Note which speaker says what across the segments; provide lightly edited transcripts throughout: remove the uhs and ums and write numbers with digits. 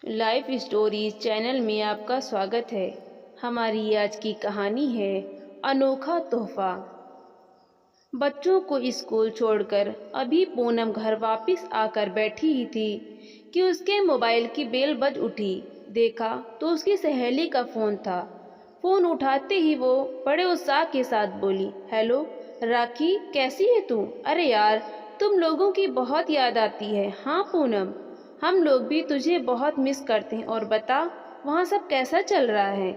Speaker 1: Life stories channel में आपका स्वागत है। हमारी आज की कहानी है अनोखा तोहफा। बच्चों को स्कूल छोड़कर अभी पूनम घर वापस आकर बैठी ही थी कि उसके मोबाइल की बेल बज उठी। देखा तो उसकी सहेली का फ़ोन था। फ़ोन उठाते ही वो बड़े उत्साह के साथ बोली, हेलो राखी, कैसी है तू? अरे यार, तुम लोगों की बहुत याद आती है। हाँ पूनम, हम लोग भी तुझे बहुत मिस करते हैं। और बता, वहाँ सब कैसा चल रहा है?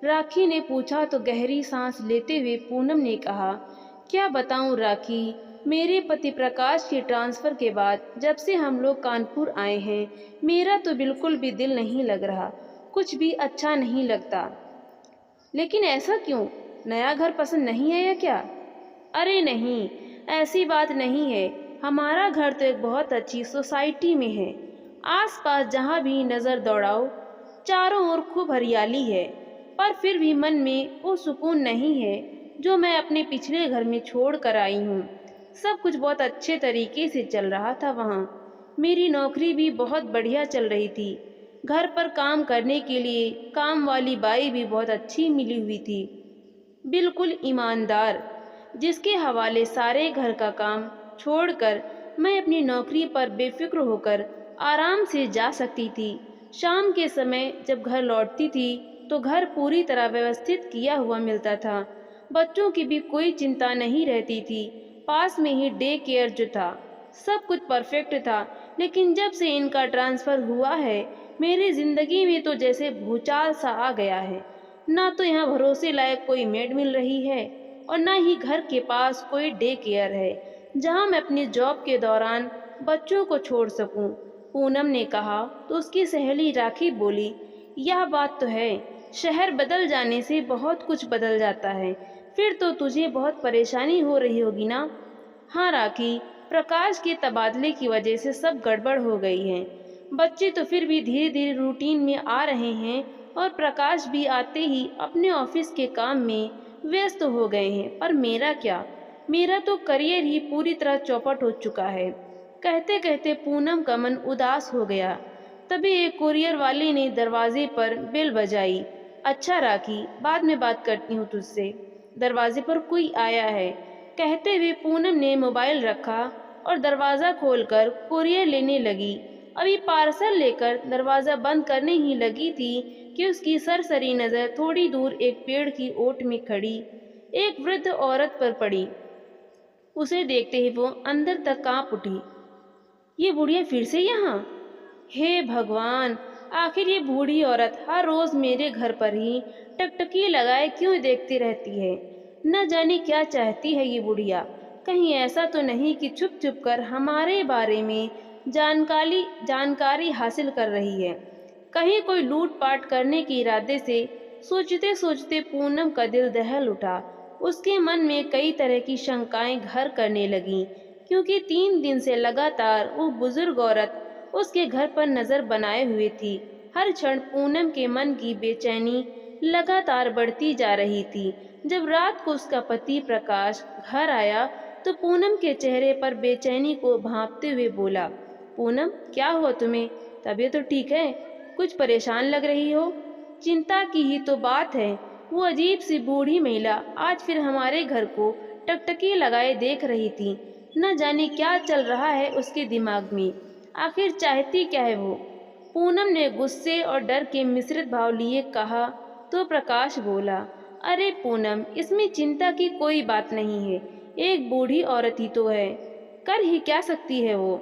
Speaker 1: राखी ने पूछा तो गहरी सांस लेते हुए पूनम ने कहा, क्या बताऊं राखी, मेरे पति प्रकाश के ट्रांसफ़र के बाद जब से हम लोग कानपुर आए हैं, मेरा तो बिल्कुल भी दिल नहीं लग रहा। कुछ भी अच्छा नहीं लगता। लेकिन ऐसा क्यों? नया घर पसंद नहीं है या क्या? अरे नहीं, ऐसी बात नहीं है। हमारा घर तो एक बहुत अच्छी सोसाइटी में है। आसपास जहाँ भी नज़र दौड़ाओ, चारों ओर खूब हरियाली है। पर फिर भी मन में वो सुकून नहीं है जो मैं अपने पिछले घर में छोड़ कर आई हूँ। सब कुछ बहुत अच्छे तरीके से चल रहा था वहाँ। मेरी नौकरी भी बहुत बढ़िया चल रही थी। घर पर काम करने के लिए काम वाली बाई भी बहुत अच्छी मिली हुई थी, बिल्कुल ईमानदार, जिसके हवाले सारे घर का काम छोड़कर मैं अपनी नौकरी पर बेफिक्र होकर आराम से जा सकती थी। शाम के समय जब घर लौटती थी तो घर पूरी तरह व्यवस्थित किया हुआ मिलता था। बच्चों की भी कोई चिंता नहीं रहती थी। पास में ही डे केयर जो था, सब कुछ परफेक्ट था। लेकिन जब से इनका ट्रांसफ़र हुआ है, मेरी ज़िंदगी में तो जैसे भूचाल सा आ गया है। ना तो यहाँ भरोसे लायक कोई मेड मिल रही है और ना ही घर के पास कोई डे केयर है जहाँ मैं अपनी जॉब के दौरान बच्चों को छोड़ सकूं। पूनम ने कहा तो उसकी सहेली राखी बोली, यह बात तो है, शहर बदल जाने से बहुत कुछ बदल जाता है। फिर तो तुझे बहुत परेशानी हो रही होगी ना? हाँ राखी, प्रकाश के तबादले की वजह से सब गड़बड़ हो गई है। बच्चे तो फिर भी धीरे धीरे रूटीन में आ रहे हैं और प्रकाश भी आते ही अपने ऑफिस के काम में व्यस्त हो गए हैं। पर मेरा क्या, मेरा तो करियर ही पूरी तरह चौपट हो चुका है। कहते कहते पूनम का मन उदास हो गया। तभी एक कुरियर वाले ने दरवाजे पर बेल बजाई। अच्छा राखी, बाद में बात करती हूँ तुझसे, दरवाजे पर कोई आया है, कहते हुए पूनम ने मोबाइल रखा और दरवाज़ा खोलकर कुरियर लेने लगी। अभी पार्सल लेकर दरवाज़ा बंद करने ही लगी थी कि उसकी सरसरी नज़र थोड़ी दूर एक पेड़ की ओट में खड़ी एक वृद्ध औरत पर पड़ी। उसे देखते ही वो अंदर तक कांप उठी। ये बुढ़िया फिर से यहाँ? हे भगवान, आखिर ये बूढ़ी औरत हर रोज मेरे घर पर ही टकटकी लगाए क्यों देखती रहती है? न जाने क्या चाहती है ये बुढ़िया। कहीं ऐसा तो नहीं कि छुप छुप कर हमारे बारे में जानकारी हासिल कर रही है? कहीं कोई लूटपाट करने के इरादे से? सोचते सोचते पूनम का दिल दहल उठा। उसके मन में कई तरह की शंकाएं घर करने लगीं, क्योंकि 3 दिन से लगातार वो बुजुर्ग औरत उसके घर पर नजर बनाए हुए थी। हर क्षण पूनम के मन की बेचैनी लगातार बढ़ती जा रही थी। जब रात को उसका पति प्रकाश घर आया तो पूनम के चेहरे पर बेचैनी को भांपते हुए बोला, पूनम क्या हुआ तुम्हें? तबीयत तो ठीक है? कुछ परेशान लग रही हो। चिंता की ही तो बात है। वो अजीब सी बूढ़ी महिला आज फिर हमारे घर को टकटकी लगाए देख रही थी। न जाने क्या चल रहा है उसके दिमाग में। आखिर चाहती क्या है वो? पूनम ने गुस्से और डर के मिश्रित भाव लिए कहा तो प्रकाश बोला, अरे पूनम, इसमें चिंता की कोई बात नहीं है। एक बूढ़ी औरत ही तो है, कर ही क्या सकती है वो?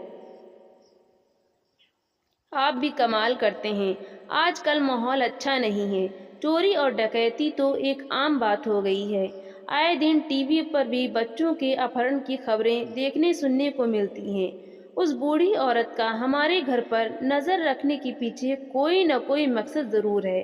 Speaker 1: आप भी कमाल करते हैं। आजकल माहौल अच्छा नहीं है। चोरी और डकैती तो एक आम बात हो गई है। आए दिन टीवी पर भी बच्चों के अपहरण की खबरें देखने सुनने को मिलती हैं। उस बूढ़ी औरत का हमारे घर पर नज़र रखने के पीछे कोई न कोई मकसद ज़रूर है।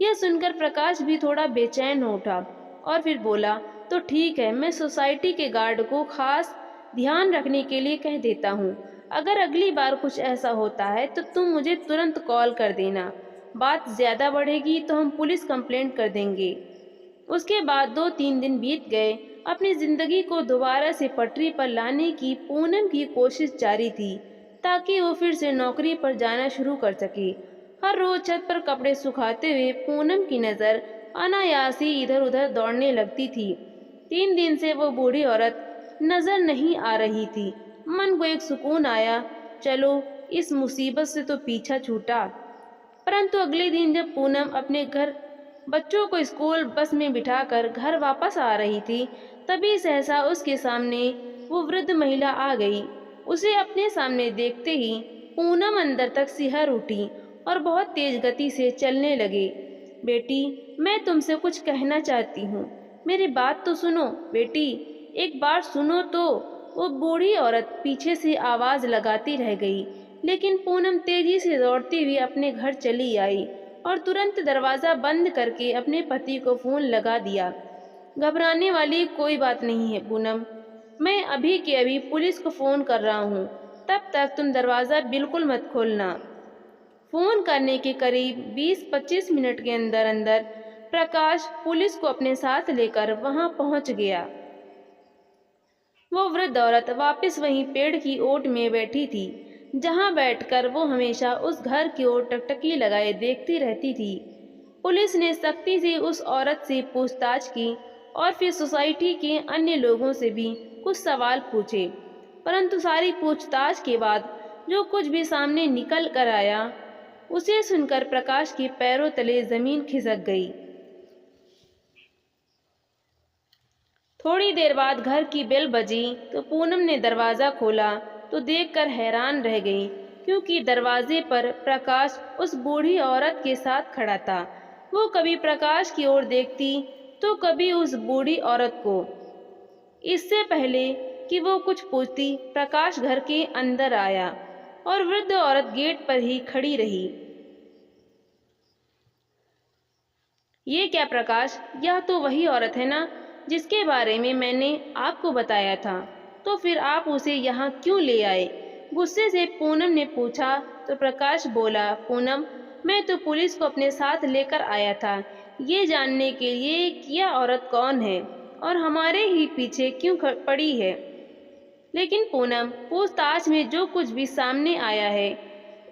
Speaker 1: यह सुनकर प्रकाश भी थोड़ा बेचैन हो उठा और फिर बोला, तो ठीक है, मैं सोसाइटी के गार्ड को खास ध्यान रखने के लिए कह देता हूँ। अगर अगली बार कुछ ऐसा होता है तो तुम मुझे तुरंत कॉल कर देना। बात ज़्यादा बढ़ेगी तो हम पुलिस कंप्लेंट कर देंगे। उसके बाद 2-3 दिन बीत गए। अपनी ज़िंदगी को दोबारा से पटरी पर लाने की पूनम की कोशिश जारी थी ताकि वो फिर से नौकरी पर जाना शुरू कर सके। हर रोज छत पर कपड़े सुखाते हुए पूनम की नज़र अनायास ही इधर उधर दौड़ने लगती थी। 3 दिन से वो बूढ़ी औरत नजर नहीं आ रही थी। मन को एक सुकून आया, चलो इस मुसीबत से तो पीछा छूटा। परंतु अगले दिन जब पूनम अपने घर बच्चों को स्कूल बस में बिठाकर घर वापस आ रही थी, तभी सहसा उसके सामने वो वृद्ध महिला आ गई। उसे अपने सामने देखते ही पूनम अंदर तक सिहर उठी और बहुत तेज गति से चलने लगी। बेटी, मैं तुमसे कुछ कहना चाहती हूँ, मेरी बात तो सुनो। बेटी, एक बार सुनो तो। वो बूढ़ी औरत पीछे से आवाज लगाती रह गई, लेकिन पूनम तेजी से दौड़ती हुई अपने घर चली आई और तुरंत दरवाज़ा बंद करके अपने पति को फ़ोन लगा दिया। घबराने वाली कोई बात नहीं है पूनम, मैं अभी के अभी पुलिस को फ़ोन कर रहा हूँ, तब तक तुम दरवाज़ा बिल्कुल मत खोलना। फ़ोन करने के करीब 20-25 मिनट के अंदर अंदर प्रकाश पुलिस को अपने साथ लेकर वहां पहुंच गया। वो वृद्ध औरत वापस वहीं पेड़ की ओट में बैठी थी, जहां बैठकर वो हमेशा उस घर की ओर टकटकी लगाए देखती रहती थी। पुलिस ने सख्ती से उस औरत से पूछताछ की और फिर सोसाइटी के अन्य लोगों से भी कुछ सवाल पूछे, परंतु सारी पूछताछ के बाद जो कुछ भी सामने निकल कर आया, उसे सुनकर प्रकाश के पैरों तले जमीन खिसक गई। थोड़ी देर बाद घर की बेल बजी तो पूनम ने दरवाज़ा खोला तो देखकर हैरान रह गई, क्योंकि दरवाजे पर प्रकाश उस बूढ़ी औरत के साथ खड़ा था। वो कभी प्रकाश की ओर देखती तो कभी उस बूढ़ी औरत को। इससे पहले कि वो कुछ पूछती, प्रकाश घर के अंदर आया और वृद्ध औरत गेट पर ही खड़ी रही। ये क्या प्रकाश, यह तो वही औरत है ना जिसके बारे में मैंने आपको बताया था, तो फिर आप उसे यहाँ क्यों ले आए? गुस्से से पूनम ने पूछा तो प्रकाश बोला, पूनम, मैं तो पुलिस को अपने साथ लेकर आया था, ये जानने के लिए कि यह औरत कौन है और हमारे ही पीछे क्यों पड़ी है। लेकिन पूनम, पूछताछ में जो कुछ भी सामने आया है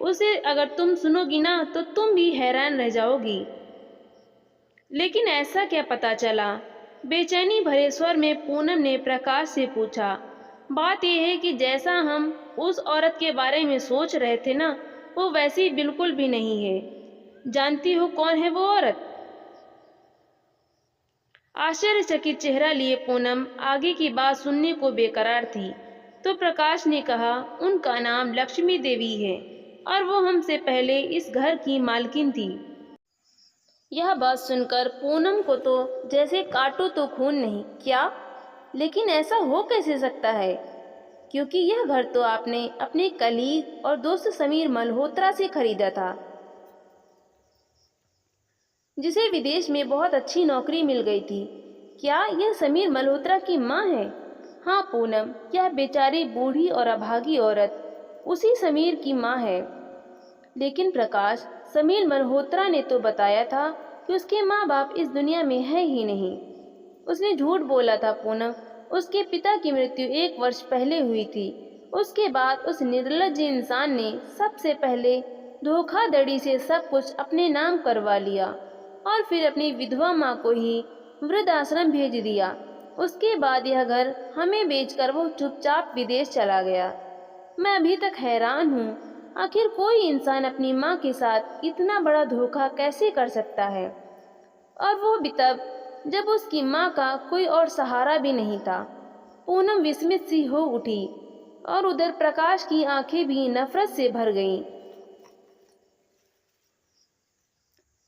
Speaker 1: उसे अगर तुम सुनोगी ना तो तुम भी हैरान रह जाओगी। लेकिन ऐसा क्या पता चला? बेचैनी भरे स्वर में पूनम ने प्रकाश से पूछा। बात यह है कि जैसा हम उस औरत के बारे में सोच रहे थे ना, वो वैसी बिल्कुल भी नहीं है। जानती हो कौन है वो औरत? आश्चर्यचकित चेहरा लिए पूनम आगे की बात सुनने को बेकरार थी, तो प्रकाश ने कहा, उनका नाम लक्ष्मी देवी है और वो हमसे पहले इस घर की मालकिन थी। यह बात सुनकर पूनम को तो जैसे काटो तो खून नहीं। क्या? लेकिन ऐसा हो कैसे सकता है? क्योंकि यह घर तो आपने अपने कलीग और दोस्त समीर मल्होत्रा से खरीदा था, जिसे विदेश में बहुत अच्छी नौकरी मिल गई थी। क्या यह समीर मल्होत्रा की माँ है? हाँ पूनम, यह बेचारी बूढ़ी और अभागी औरत उसी समीर की माँ है। लेकिन प्रकाश, समीर मल्होत्रा ने तो बताया था कि उसके माँ बाप इस दुनिया में है ही नहीं। उसने झूठ बोला था पूनम। उसके पिता की मृत्यु 1 वर्ष पहले हुई थी। उसके बाद उस निर्लज्ज इंसान ने सबसे पहले धोखाधड़ी से सब कुछ अपने नाम करवा लिया और फिर अपनी विधवा माँ को ही वृद्धाश्रम भेज दिया। उसके बाद यह घर हमें बेचकर वो चुपचाप विदेश चला गया। मैं अभी तक हैरान हूँ, आखिर कोई इंसान अपनी माँ के साथ इतना बड़ा धोखा कैसे कर सकता है, और वो भी तब जब उसकी माँ का कोई और सहारा भी नहीं था। पूनम विस्मित सी हो उठी और उधर प्रकाश की आंखें भी नफरत से भर गईं।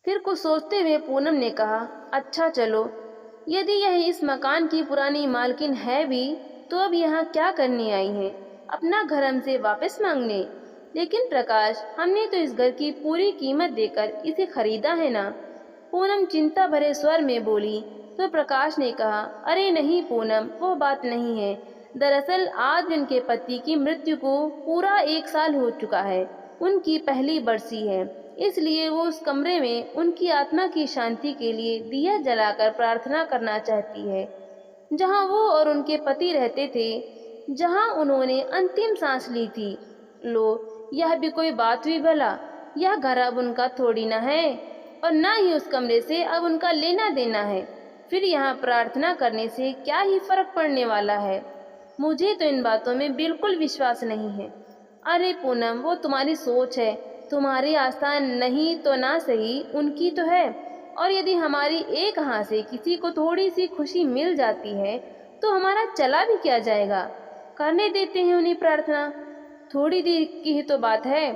Speaker 1: फिर कुछ सोचते हुए पूनम ने कहा, अच्छा चलो, यदि यह इस मकान की पुरानी मालकिन है भी तो अब यहाँ क्या करने आई हैं? अपना घर हमसे वापस मांगने? लेकिन प्रकाश, हमने तो इस घर की पूरी कीमत देकर इसे खरीदा है ना। पूनम चिंता भरे स्वर में बोली तो प्रकाश ने कहा, अरे नहीं पूनम, वो बात नहीं है। दरअसल आज उनके पति की मृत्यु को पूरा 1 साल हो चुका है। उनकी पहली बरसी है, इसलिए वो उस कमरे में उनकी आत्मा की शांति के लिए दिया जलाकर प्रार्थना करना चाहती है, जहां वो और उनके पति रहते थे, जहां उन्होंने अंतिम सांस ली थी। लो, यह भी कोई बात हुई भला? यह घर अब उनका थोड़ी ना है और ना ही उस कमरे से अब उनका लेना देना है। फिर यहाँ प्रार्थना करने से क्या ही फर्क पड़ने वाला है। मुझे तो इन बातों में बिल्कुल विश्वास नहीं है। अरे पूनम, वो तुम्हारी सोच है, तुम्हारी आस्था नहीं तो ना सही उनकी तो है। और यदि हमारी एक हाथ से किसी को थोड़ी सी खुशी मिल जाती है तो हमारा चला भी क्या जाएगा। करने देते हैं उन्हें प्रार्थना, थोड़ी देर की ही तो बात है।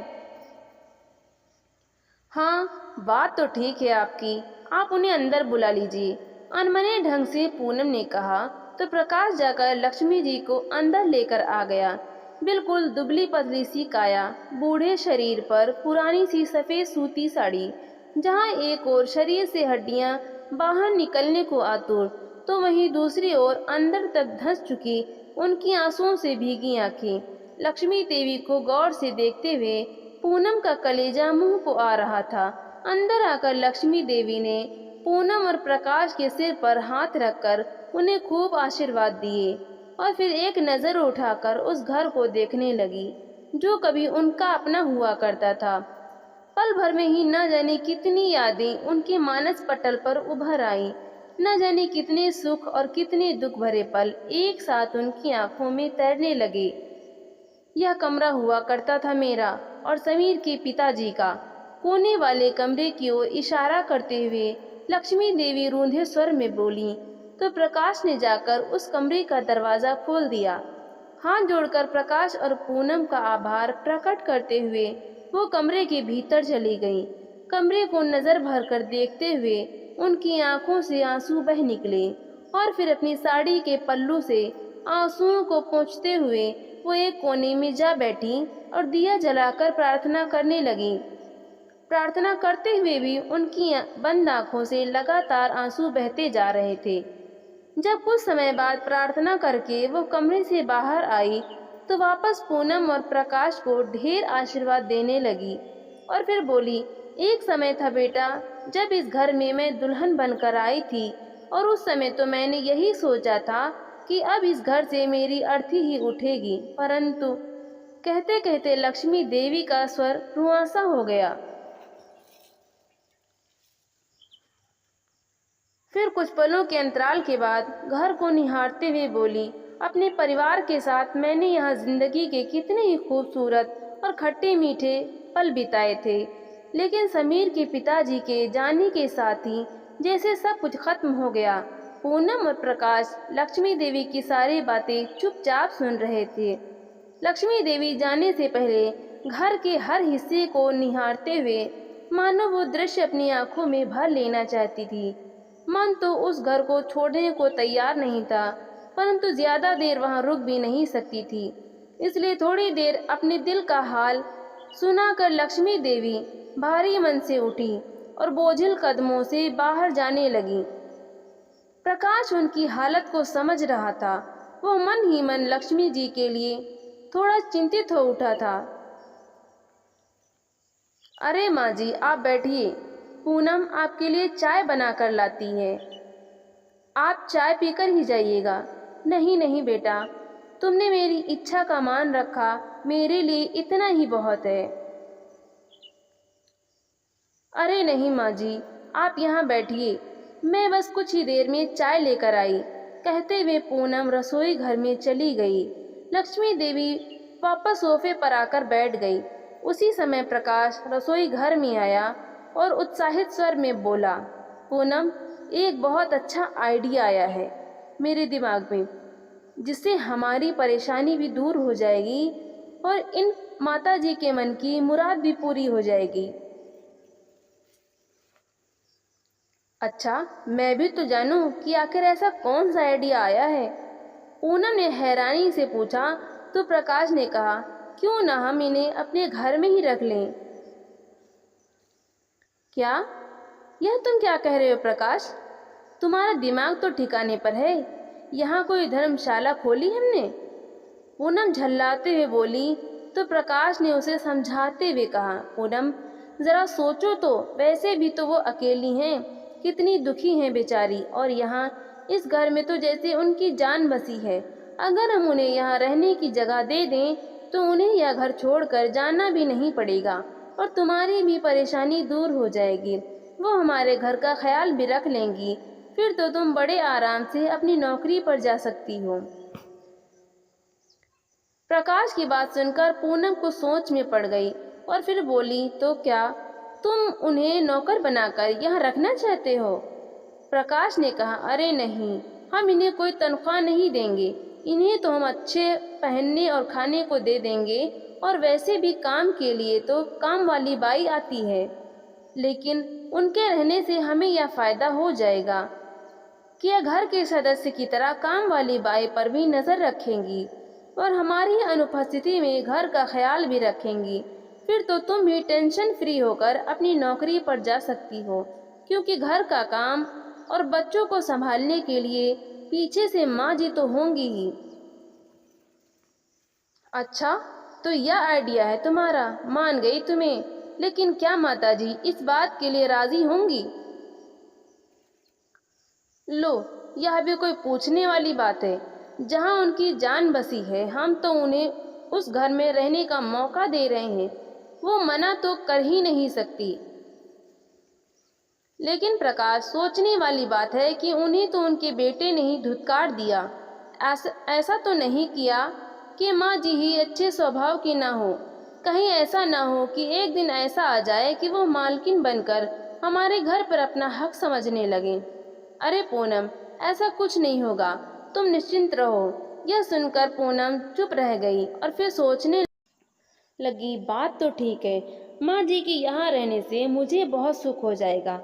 Speaker 1: हाँ, बात तो ठीक है आपकी, आप उन्हें अंदर बुला लीजिए, अनमने ढंग से पूनम ने कहा। तो प्रकाश जाकर लक्ष्मी जी को अंदर लेकर आ गया। बिल्कुल दुबली पतली सी काया, बूढ़े शरीर पर पुरानी सी सफेद सूती साड़ी, जहाँ एक ओर शरीर से हड्डियां बाहर निकलने को आतुर, तो वहीं दूसरी ओर अंदर तक धंस चुकी उनकी आंसुओं से भीगी आंखें। लक्ष्मी देवी को गौर से देखते हुए पूनम का कलेजा मुंह को आ रहा था। अंदर आकर लक्ष्मी देवी ने पूनम और प्रकाश के सिर पर हाथ रखकर उन्हें खूब आशीर्वाद दिए और फिर एक नज़र उठाकर उस घर को देखने लगी जो कभी उनका अपना हुआ करता था। पल भर में ही न जाने कितनी यादें उनके मानस पटल पर उभर आईं। न जाने कितने सुख और कितने दुख भरे पल एक साथ उनकी आंखों में तैरने लगे। यह कमरा हुआ करता था मेरा और समीर के पिताजी का। कोने वाले कमरे की ओर इशारा करते हुए लक्ष्मी देवी रूंधे स्वर में बोली। तो प्रकाश ने जाकर उस कमरे का दरवाजा खोल दिया। हाथ जोड़कर प्रकाश और पूनम का आभार प्रकट करते हुए वो कमरे के भीतर चली गई। कमरे को नजर भर कर देखते हुए उनकी आंखों से आंसू बह निकले और फिर अपनी साड़ी के पल्लू से आंसुओं को पोंछते हुए वो एक कोने में जा बैठी और दिया जलाकर प्रार्थना करने लगी। प्रार्थना करते हुए भी उनकी बंद आंखों से लगातार आंसू बहते जा रहे थे। जब कुछ समय बाद प्रार्थना करके वो कमरे से बाहर आई तो वापस पूनम और प्रकाश को ढेर आशीर्वाद देने लगी और फिर बोली, एक समय था बेटा जब इस घर में मैं दुल्हन बनकर आई थी और उस समय तो मैंने यही सोचा था कि अब इस घर से मेरी अर्थी ही उठेगी, परंतु कहते कहते लक्ष्मी देवी का स्वर रुआंसा हो गया। फिर कुछ पलों के अंतराल के बाद घर को निहारते हुए बोली, अपने परिवार के साथ मैंने यहाँ जिंदगी के कितने ही खूबसूरत और खट्टे मीठे पल बिताए थे, लेकिन समीर के पिताजी के जाने के साथ ही जैसे सब कुछ खत्म हो गया। पूनम और प्रकाश लक्ष्मी देवी की सारी बातें चुपचाप सुन रहे थे। लक्ष्मी देवी जाने से पहले घर के हर हिस्से को निहारते हुए मानो वो दृश्य अपनी आंखों में भर लेना चाहती थी। मन तो उस घर को छोड़ने को तैयार नहीं था, परंतु ज्यादा देर वहां रुक भी नहीं सकती थी। इसलिए थोड़ी देर अपने दिल का हाल सुनाकर लक्ष्मी देवी भारी मन से उठी और बोझिल कदमों से बाहर जाने लगी। प्रकाश उनकी हालत को समझ रहा था। वो मन ही मन लक्ष्मी जी के लिए थोड़ा चिंतित हो उठा था। अरे माँ जी, आप बैठिए, पूनम आपके लिए चाय बनाकर लाती है, आप चाय पीकर ही जाइएगा। नहीं नहीं बेटा, तुमने मेरी इच्छा का मान रखा, मेरे लिए इतना ही बहुत है। अरे नहीं माँ जी, आप यहाँ बैठिए, मैं बस कुछ ही देर में चाय लेकर आई। कहते हुए पूनम रसोई घर में चली गई। लक्ष्मी देवी वापस सोफे पर आकर बैठ गई। उसी समय प्रकाश रसोई घर में आया और उत्साहित स्वर में बोला, पूनम, एक बहुत अच्छा आइडिया आया है मेरे दिमाग में, जिससे हमारी परेशानी भी दूर हो जाएगी और इन माताजी के मन की मुराद भी पूरी हो जाएगी। अच्छा, मैं भी तो जानूं कि आखिर ऐसा कौन सा आइडिया आया है। पूनम ने हैरानी से पूछा। तो प्रकाश ने कहा, क्यों ना हम इन्हें अपने घर में ही रख लें। क्या? यह तुम क्या कह रहे हो प्रकाश? तुम्हारा दिमाग तो ठिकाने पर है। यहाँ कोई धर्मशाला खोली हमने? पूनम झल्लाते हुए बोली। तो प्रकाश ने उसे समझाते हुए कहा, पूनम, जरा सोचो तो, वैसे भी तो वो अकेली हैं, कितनी दुखी हैं बेचारी, और यहाँ इस घर में तो जैसे उनकी जान बसी है। अगर हम उन्हें यहाँ रहने की जगह दे दें तो उन्हें यह घर छोड़कर जाना भी नहीं पड़ेगा। और तुम्हारी भी परेशानी दूर हो जाएगी। वो हमारे घर का ख्याल भी रख लेंगी। फिर तो तुम बड़े आराम से अपनी नौकरी पर जा सकती हो। प्रकाश की बात सुनकर पूनम को सोच में पड़ गई और फिर बोली, तो क्या तुम उन्हें नौकर बनाकर यहाँ रखना चाहते हो? प्रकाश ने कहा, अरे नहीं, हम इन्हें कोई तनख्वाह नहीं देंगे। इन्हें तो हम अच्छे पहनने और खाने को दे देंगे, और वैसे भी काम के लिए तो काम वाली बाई आती है। लेकिन उनके रहने से हमें यह फायदा हो जाएगा कि यह घर के सदस्य की तरह काम वाली बाई पर भी नजर रखेंगी और हमारी अनुपस्थिति में घर का ख्याल भी रखेंगी। फिर तो तुम भी टेंशन फ्री होकर अपनी नौकरी पर जा सकती हो, क्योंकि घर का काम और बच्चों को संभालने के लिए पीछे से माँ जी तो होंगी ही। अच्छा, तो यह आइडिया है तुम्हारा, मान गई तुम्हें। लेकिन क्या माताजी इस बात के लिए राजी होंगी? लो, यह भी कोई पूछने वाली बात है। जहाँ उनकी जान बसी है, हम तो उन्हें उस घर में रहने का मौका दे रहे हैं। वो मना तो कर ही नहीं सकती। लेकिन प्रकाश, सोचने वाली बात है कि उन्हें तो उनके बेटे ने ही धुतकार दिया। ऐसा तो नहीं किया कि माँ जी ही अच्छे स्वभाव की ना हो। कहीं ऐसा ना हो कि एक दिन ऐसा आ जाए कि वो मालकिन बनकर हमारे घर पर अपना हक समझने लगे। अरे पूनम, ऐसा कुछ नहीं होगा, तुम निश्चिंत रहो। यह सुनकर पूनम चुप रह गई और फिर सोचने लगी, बात तो ठीक है, माँ जी के यहाँ रहने से मुझे बहुत सुख हो जाएगा।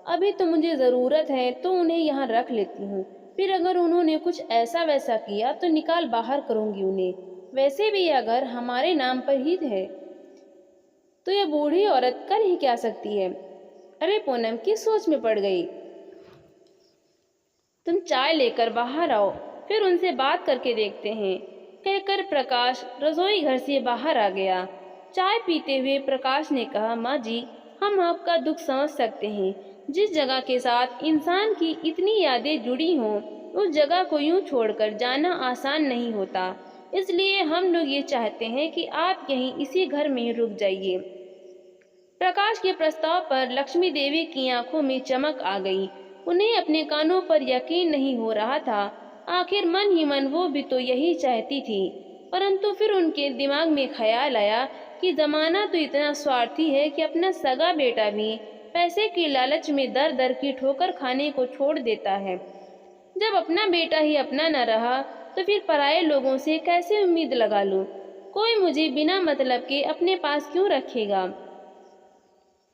Speaker 1: अभी तो मुझे ज़रूरत है तो उन्हें यहाँ रख लेती हूँ। फिर अगर उन्होंने कुछ ऐसा वैसा किया तो निकाल बाहर करूँगी उन्हें। वैसे भी यह घर हमारे नाम पर ही है, तो यह बूढ़ी औरत कर ही क्या सकती है। अरे पूनम किस सोच में पड़ गई? तुम चाय लेकर बाहर आओ, फिर उनसे बात करके देखते हैं, कहकर प्रकाश रसोई घर से बाहर आ गया। चाय पीते हुए प्रकाश ने कहा, माँ जी, हम आपका दुख समझ सकते हैं। जिस जगह के साथ इंसान की इतनी यादें जुड़ी हों, उस जगह को यूं छोड़कर जाना आसान नहीं होता। इसलिए हम लोग ये चाहते हैं कि आप यहीं इसी घर में रुक जाइए। प्रकाश के प्रस्ताव पर लक्ष्मी देवी की आंखों में चमक आ गई। उन्हें अपने कानों पर यकीन नहीं हो रहा था। आखिर मन ही मन वो भी तो यही चाहती थी। परंतु फिर उनके दिमाग में ख्याल आया कि जमाना तो इतना स्वार्थी है कि अपना सगा बेटा भी पैसे की लालच में दर दर की ठोकर खाने को छोड़ देता है। जब अपना बेटा ही अपना न रहा तो फिर पराये लोगों से कैसे उम्मीद लगा लूं? कोई मुझे बिना मतलब के अपने पास क्यों रखेगा?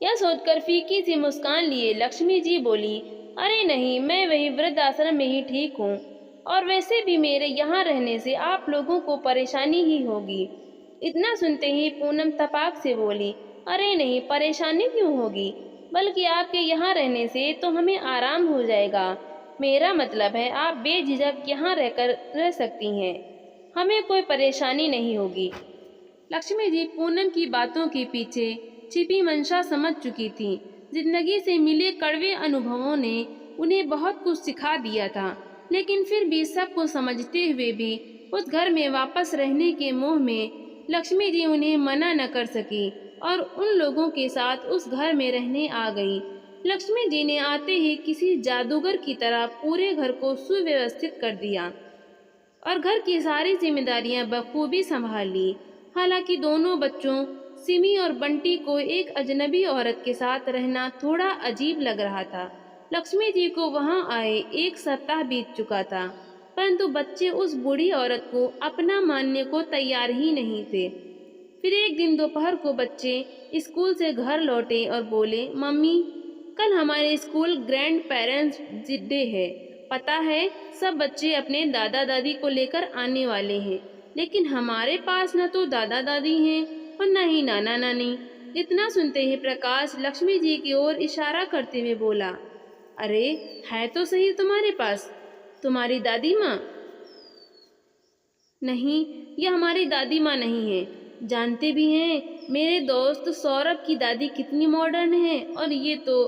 Speaker 1: यह सोचकर फीकी सी मुस्कान लिए लक्ष्मी जी बोली, अरे नहीं, मैं वही वृद्धाश्रम में ही ठीक हूँ, और वैसे भी मेरे यहाँ रहने से आप लोगों को परेशानी ही होगी। इतना सुनते ही पूनम तपाक से बोली, अरे नहीं, परेशानी क्यों होगी, बल्कि आपके यहाँ रहने से तो हमें आराम हो जाएगा। मेरा मतलब है आप बेझिझक यहाँ रहकर रह सकती हैं, हमें कोई परेशानी नहीं होगी। लक्ष्मी जी पूनम की बातों के पीछे छिपी मंशा समझ चुकी थी। जिंदगी से मिले कड़वे अनुभवों ने उन्हें बहुत कुछ सिखा दिया था, लेकिन फिर भी सब कुछ समझते हुए भी उस घर में वापस रहने के मोह में लक्ष्मी जी उन्हें मना न कर सकी और उन लोगों के साथ उस घर में रहने आ गई। लक्ष्मी जी ने आते ही किसी जादूगर की तरह पूरे घर को सुव्यवस्थित कर दिया और घर की सारी जिम्मेदारियां बखूबी संभाल ली। हालांकि दोनों बच्चों सिमी और बंटी को एक अजनबी औरत के साथ रहना थोड़ा अजीब लग रहा था। लक्ष्मी जी को वहां आए 1 सप्ताह बीत चुका था, परंतु बच्चे उस बूढ़ी औरत को अपना मानने को तैयार ही नहीं थे। फिर एक दिन दोपहर को बच्चे स्कूल से घर लौटे और बोले, मम्मी, कल हमारे स्कूल ग्रैंड पेरेंट्स डे है। पता है, सब बच्चे अपने दादा दादी को लेकर आने वाले हैं, लेकिन हमारे पास न तो दादा दादी हैं और न ही नाना नानी। इतना सुनते ही प्रकाश लक्ष्मी जी की ओर इशारा करते हुए बोला, अरे है तो सही तुम्हारे पास, तुम्हारी दादी माँ? नहीं, यह हमारी दादी माँ नहीं है। जानते भी हैं मेरे दोस्त सौरभ की दादी कितनी मॉडर्न है। और ये तो,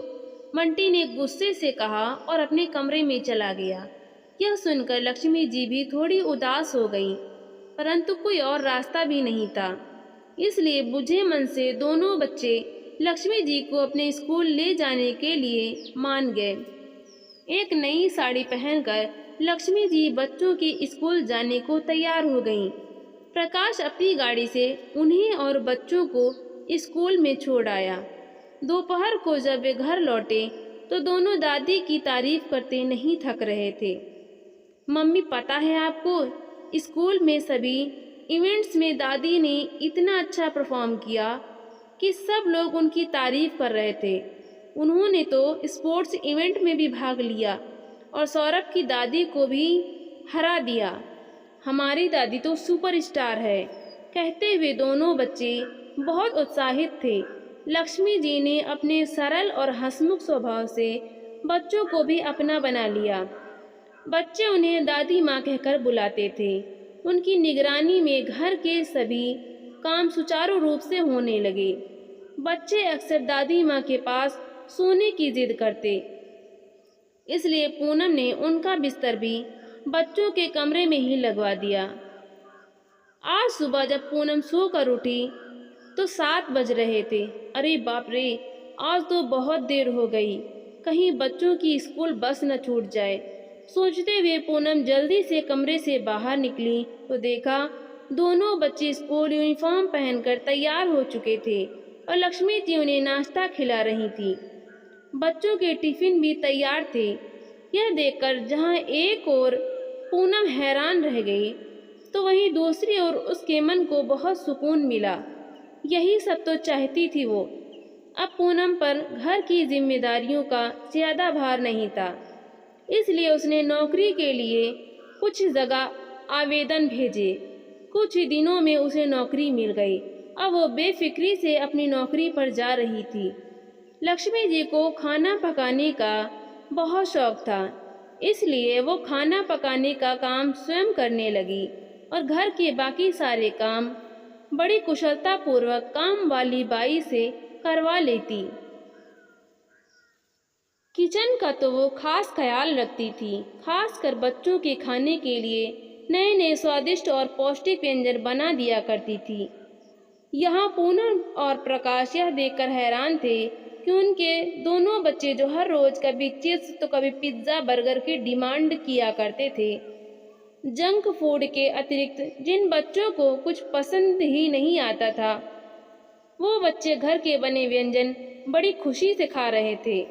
Speaker 1: बंटी ने गुस्से से कहा और अपने कमरे में चला गया। यह सुनकर लक्ष्मी जी भी थोड़ी उदास हो गई, परंतु कोई और रास्ता भी नहीं था। इसलिए बुझे मन से दोनों बच्चे लक्ष्मी जी को अपने स्कूल ले जाने के लिए मान गए। एक नई साड़ी पहनकर लक्ष्मी जी बच्चों के स्कूल जाने को तैयार हो गईं। प्रकाश अपनी गाड़ी से उन्हें और बच्चों को स्कूल में छोड़ आया। दोपहर को जब वे घर लौटे तो दोनों दादी की तारीफ करते नहीं थक रहे थे। मम्मी, पता है आपको, स्कूल में सभी इवेंट्स में दादी ने इतना अच्छा परफॉर्म किया कि सब लोग उनकी तारीफ कर रहे थे। उन्होंने तो स्पोर्ट्स इवेंट में भी भाग लिया और सौरभ की दादी को भी हरा दिया। हमारी दादी तो सुपरस्टार है। कहते हुए दोनों बच्चे बहुत उत्साहित थे। लक्ष्मी जी ने अपने सरल और हंसमुख स्वभाव से बच्चों को भी अपना बना लिया। बच्चे उन्हें दादी माँ कहकर बुलाते थे। उनकी निगरानी में घर के सभी काम सुचारू रूप से होने लगे। बच्चे अक्सर दादी माँ के पास सोने की जिद करते, इसलिए पूनम ने उनका बिस्तर भी बच्चों के कमरे में ही लगवा दिया। आज सुबह जब पूनम सोकर उठी तो 7 बज रहे थे। अरे बाप रे, आज तो बहुत देर हो गई, कहीं बच्चों की स्कूल बस न छूट जाए। सोचते हुए पूनम जल्दी से कमरे से बाहर निकली तो देखा दोनों बच्चे स्कूल यूनिफॉर्म पहनकर तैयार हो चुके थे और लक्ष्मी जी उन्हें नाश्ता खिला रही थी। बच्चों के टिफिन भी तैयार थे। यह देखकर जहां एक ओर पूनम हैरान रह गई तो वहीं दूसरी ओर उसके मन को बहुत सुकून मिला। यही सब तो चाहती थी वो। अब पूनम पर घर की जिम्मेदारियों का ज्यादा भार नहीं था, इसलिए उसने नौकरी के लिए कुछ जगह आवेदन भेजे। कुछ ही दिनों में उसे नौकरी मिल गई। अब वो बेफिक्री से अपनी नौकरी पर जा रही थी। लक्ष्मी जी को खाना पकाने का बहुत शौक था, इसलिए वो खाना पकाने का काम स्वयं करने लगी और घर के बाकी सारे काम बड़ी कुशलतापूर्वक काम वाली बाई से करवा लेती। किचन का तो वो खास ख्याल रखती थी। खासकर बच्चों के खाने के लिए नए नए स्वादिष्ट और पौष्टिक व्यंजन बना दिया करती थी। यहाँ पूनम और प्रकाश यह देखकर हैरान थे कि उनके दोनों बच्चे जो हर रोज कभी चिप्स तो कभी पिज्ज़ा बर्गर की डिमांड किया करते थे, जंक फूड के अतिरिक्त जिन बच्चों को कुछ पसंद ही नहीं आता था, वो बच्चे घर के बने व्यंजन बड़ी खुशी से खा रहे थे।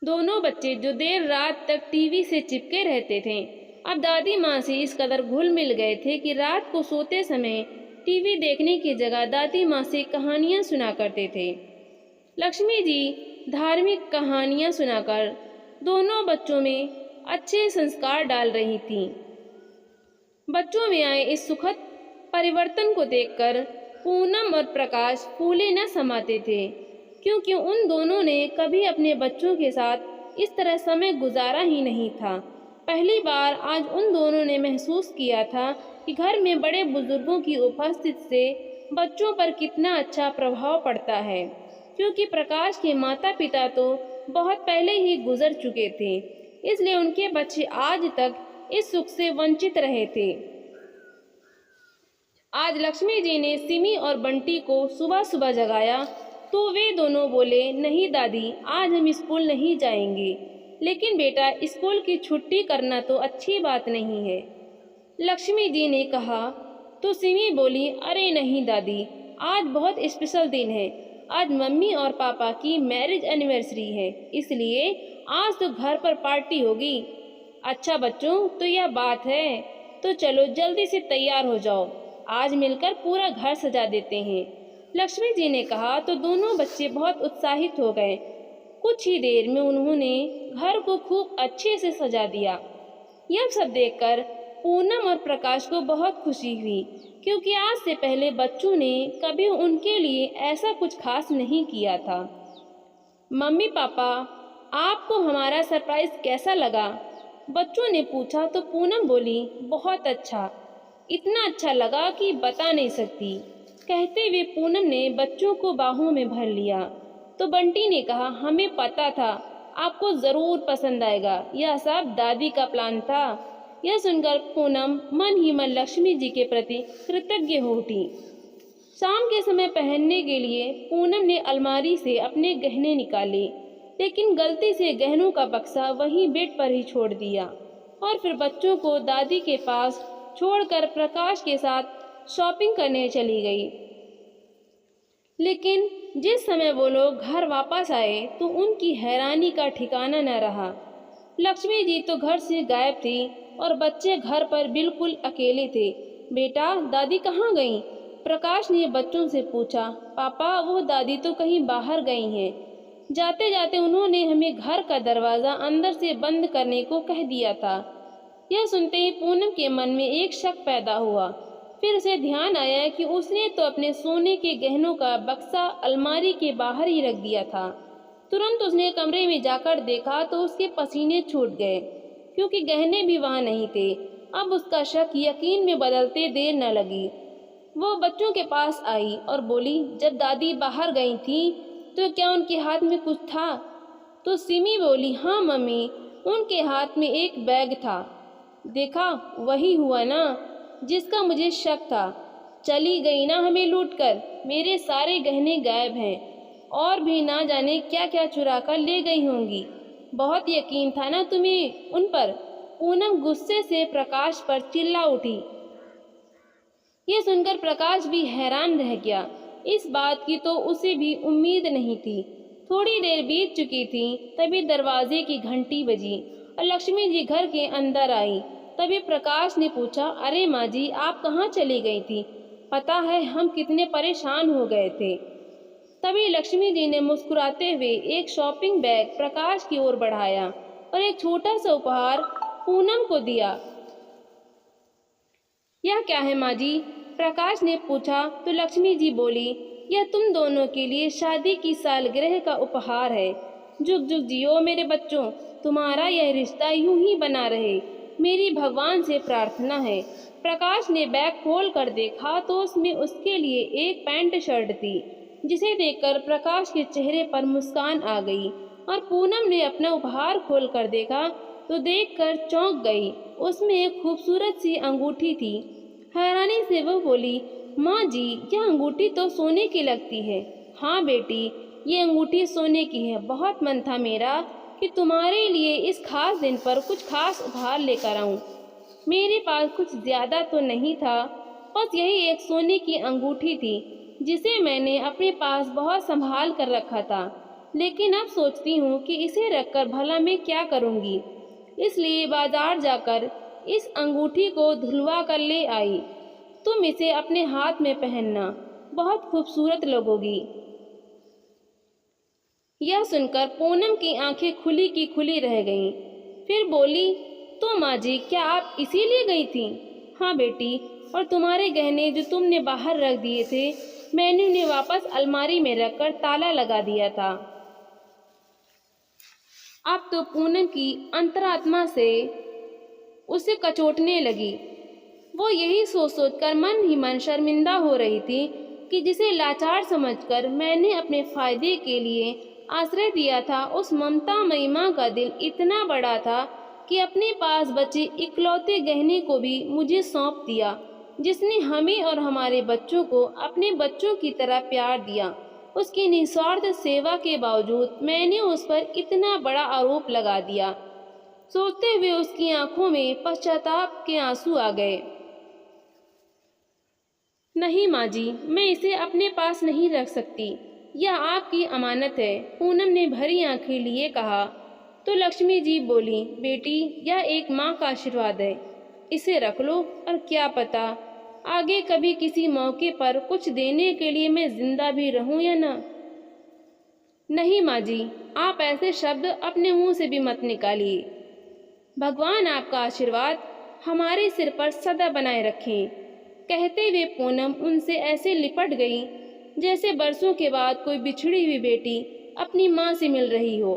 Speaker 1: दोनों बच्चे जो देर रात तक टीवी से चिपके रहते थे, अब दादी माँ से इस कदर घुल मिल गए थे कि रात को सोते समय टीवी देखने की जगह दादी माँ से कहानियाँ सुना करते थे। लक्ष्मी जी धार्मिक कहानियाँ सुनाकर दोनों बच्चों में अच्छे संस्कार डाल रही थीं। बच्चों में आए इस सुखद परिवर्तन को देखकर पूनम और प्रकाश फूले न समाते थे, क्योंकि उन दोनों ने कभी अपने बच्चों के साथ इस तरह समय गुजारा ही नहीं था। पहली बार आज उन दोनों ने महसूस किया था कि घर में बड़े बुजुर्गों की उपस्थिति से बच्चों पर कितना अच्छा प्रभाव पड़ता है, क्योंकि प्रकाश के माता पिता तो बहुत पहले ही गुजर चुके थे, इसलिए उनके बच्चे आज तक इस सुख से वंचित रहे थे। आज लक्ष्मी जी ने सिमी और बंटी को सुबह सुबह जगाया तो वे दोनों बोले, नहीं दादी, आज हम स्कूल नहीं जाएंगे। लेकिन बेटा, स्कूल की छुट्टी करना तो अच्छी बात नहीं है, लक्ष्मी जी ने कहा। तो सिमी बोली, अरे नहीं दादी, आज बहुत स्पेशल दिन है। आज मम्मी और पापा की मैरिज एनिवर्सरी है, इसलिए आज तो घर पर पार्टी होगी। अच्छा बच्चों, तो यह बात है, तो चलो जल्दी से तैयार हो जाओ, आज मिलकर पूरा घर सजा देते हैं, लक्ष्मी जी ने कहा। तो दोनों बच्चे बहुत उत्साहित हो गए। कुछ ही देर में उन्होंने घर को खूब अच्छे से सजा दिया। यह सब देखकर पूनम और प्रकाश को बहुत खुशी हुई, क्योंकि आज से पहले बच्चों ने कभी उनके लिए ऐसा कुछ खास नहीं किया था। मम्मी पापा, आपको हमारा सरप्राइज कैसा लगा? बच्चों ने पूछा। तो पूनम बोली, बहुत अच्छा, इतना अच्छा लगा कि बता नहीं सकती। कहते हुए पूनम ने बच्चों को बाहों में भर लिया। तो बंटी ने कहा, हमें पता था आपको ज़रूर पसंद आएगा, यह सब दादी का प्लान था। यह सुनकर पूनम मन ही मन लक्ष्मी जी के प्रति कृतज्ञ हो उठी। शाम के समय पहनने के लिए पूनम ने अलमारी से अपने गहने निकाले, लेकिन गलती से गहनों का बक्सा वहीं बेड पर ही छोड़ दिया और फिर बच्चों को दादी के पास छोड़कर प्रकाश के साथ शॉपिंग करने चली गई। लेकिन जिस समय वो लोग घर वापस आए तो उनकी हैरानी का ठिकाना न रहा। लक्ष्मी जी तो घर से गायब थी और बच्चे घर पर बिल्कुल अकेले थे। बेटा, दादी कहाँ गईं? प्रकाश ने बच्चों से पूछा। पापा, वो दादी तो कहीं बाहर गई हैं। जाते जाते उन्होंने हमें घर का दरवाज़ा अंदर से बंद करने को कह दिया था। यह सुनते ही पूनम के मन में एक शक पैदा हुआ। फिर उसे ध्यान आया कि उसने तो अपने सोने के गहनों का बक्सा अलमारी के बाहर ही रख दिया था। तुरंत उसने कमरे में जाकर देखा तो उसके पसीने छूट गए, क्योंकि गहने भी वहाँ नहीं थे। अब उसका शक यकीन में बदलते देर न लगी। वो बच्चों के पास आई और बोली, जब दादी बाहर गई थी तो क्या उनके हाथ में कुछ था? तो सिमी बोली, हाँ मम्मी, उनके हाथ में एक बैग था। देखा, वही हुआ ना जिसका मुझे शक था। चली गई ना हमें लूटकर। मेरे सारे गहने गायब हैं और भी ना जाने क्या क्या चुरा कर ले गई होंगी। बहुत यकीन था ना तुम्हें उन पर। पूनम गुस्से से प्रकाश पर चिल्ला उठी। ये सुनकर प्रकाश भी हैरान रह गया। इस बात की तो उसे भी उम्मीद नहीं थी। थोड़ी देर बीत चुकी थी, तभी दरवाजे की घंटी बजी और लक्ष्मी जी घर के अंदर आई। तभी प्रकाश ने पूछा, अरे माँ जी, आप कहाँ चली गई थी? पता है हम कितने परेशान हो गए थे। तभी लक्ष्मी जी ने मुस्कुराते हुए एक शॉपिंग बैग प्रकाश की ओर बढ़ाया और एक छोटा सा उपहार पूनम को दिया। यह क्या है माँ जी? प्रकाश ने पूछा तो लक्ष्मी जी बोली, यह तुम दोनों के लिए शादी की सालगिरह का उपहार है। जुग जुग जियो मेरे बच्चों, तुम्हारा यह रिश्ता यूं ही बना रहे, मेरी भगवान से प्रार्थना है। प्रकाश ने बैग खोल कर देखा तो उसमें उसके लिए एक पैंट शर्ट थी, जिसे देखकर प्रकाश के चेहरे पर मुस्कान आ गई। और पूनम ने अपना उपहार खोल कर देखा तो देखकर चौंक गई। उसमें एक खूबसूरत सी अंगूठी थी। हैरानी से वो बोली, माँ जी, यह अंगूठी तो सोने की लगती है। हाँ बेटी, ये अंगूठी सोने की है। बहुत मन था मेरा कि तुम्हारे लिए इस खास दिन पर कुछ खास उपहार लेकर आऊं। मेरे पास कुछ ज्यादा तो नहीं था, बस यही एक सोने की अंगूठी थी, जिसे मैंने अपने पास बहुत संभाल कर रखा था। लेकिन अब सोचती हूँ कि इसे रखकर भला मैं क्या करूँगी, इसलिए बाजार जाकर इस अंगूठी को धुलवा कर ले आई। तुम इसे अपने हाथ में पहनना, बहुत खूबसूरत लगोगी। यह सुनकर पूनम की आंखें खुली की खुली रह गईं। फिर बोली, तो माँ जी, क्या आप इसीलिए गई थी? हाँ बेटी, और तुम्हारे गहने जो तुमने बाहर रख दिए थे, मैंने उन्हें वापस अलमारी में रखकर ताला लगा दिया था। अब तो पूनम की अंतरात्मा से उसे कचोटने लगी। वो यही सोच सोचकर मन ही मन शर्मिंदा हो रही थी कि जिसे लाचार समझकर मैंने अपने फायदे के लिए आश्रय दिया था, उस ममतामयी माँ का दिल इतना बड़ा था कि अपने पास बचे इकलौते गहने को भी मुझे सौंप दिया, जिसने हमें और हमारे बच्चों को अपने बच्चों की तरह प्यार दिया। उसकी निस्वार्थ सेवा के बावजूद मैंने उस पर इतना बड़ा आरोप लगा दिया। सोचते हुए उसकी आंखों में पश्चाताप के आंसू आ गए। नहीं माँ जी, मैं इसे अपने पास नहीं रख सकती, यह आपकी अमानत है। पूनम ने भरी आंखें लिए कहा। तो लक्ष्मी जी बोली, बेटी, यह एक माँ का आशीर्वाद है, इसे रख लो, और क्या पता आगे कभी किसी मौके पर कुछ देने के लिए मैं जिंदा भी रहूं या ना। नहीं माँ जी, आप ऐसे शब्द अपने मुंह से भी मत निकालिए। भगवान आपका आशीर्वाद हमारे सिर पर सदा बनाए रखें। कहते हुए पूनम उनसे ऐसे लिपट गई जैसे बरसों के बाद कोई बिछड़ी हुई बेटी अपनी माँ से मिल रही हो।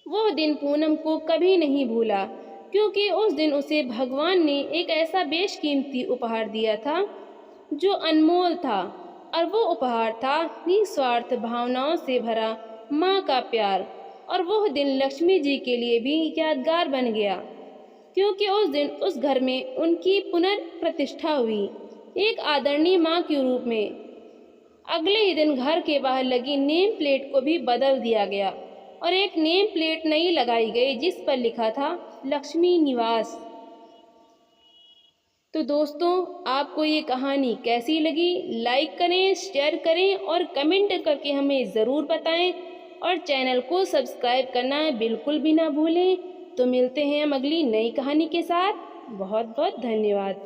Speaker 1: वो दिन पूनम को कभी नहीं भूला, क्योंकि उस दिन उसे भगवान ने एक ऐसा बेशकीमती उपहार दिया था जो अनमोल था, और वो उपहार था निस्वार्थ भावनाओं से भरा माँ का प्यार। और वह दिन लक्ष्मी जी के लिए भी यादगार बन गया। क्योंकि उस दिन उस घर में उनकी पुनर्प्रतिष्ठा हुई एक आदरणीय माँ के रूप में। अगले ही दिन घर के बाहर लगी नेम प्लेट को भी बदल दिया गया और एक नेम प्लेट नई लगाई गई जिस पर लिखा था लक्ष्मी निवास। तो दोस्तों, आपको ये कहानी कैसी लगी? लाइक करें, शेयर करें और कमेंट करके हमें ज़रूर बताएं और चैनल को सब्सक्राइब करना बिल्कुल भी ना भूलें। तो मिलते हैं हम अगली नई कहानी के साथ। बहुत बहुत धन्यवाद।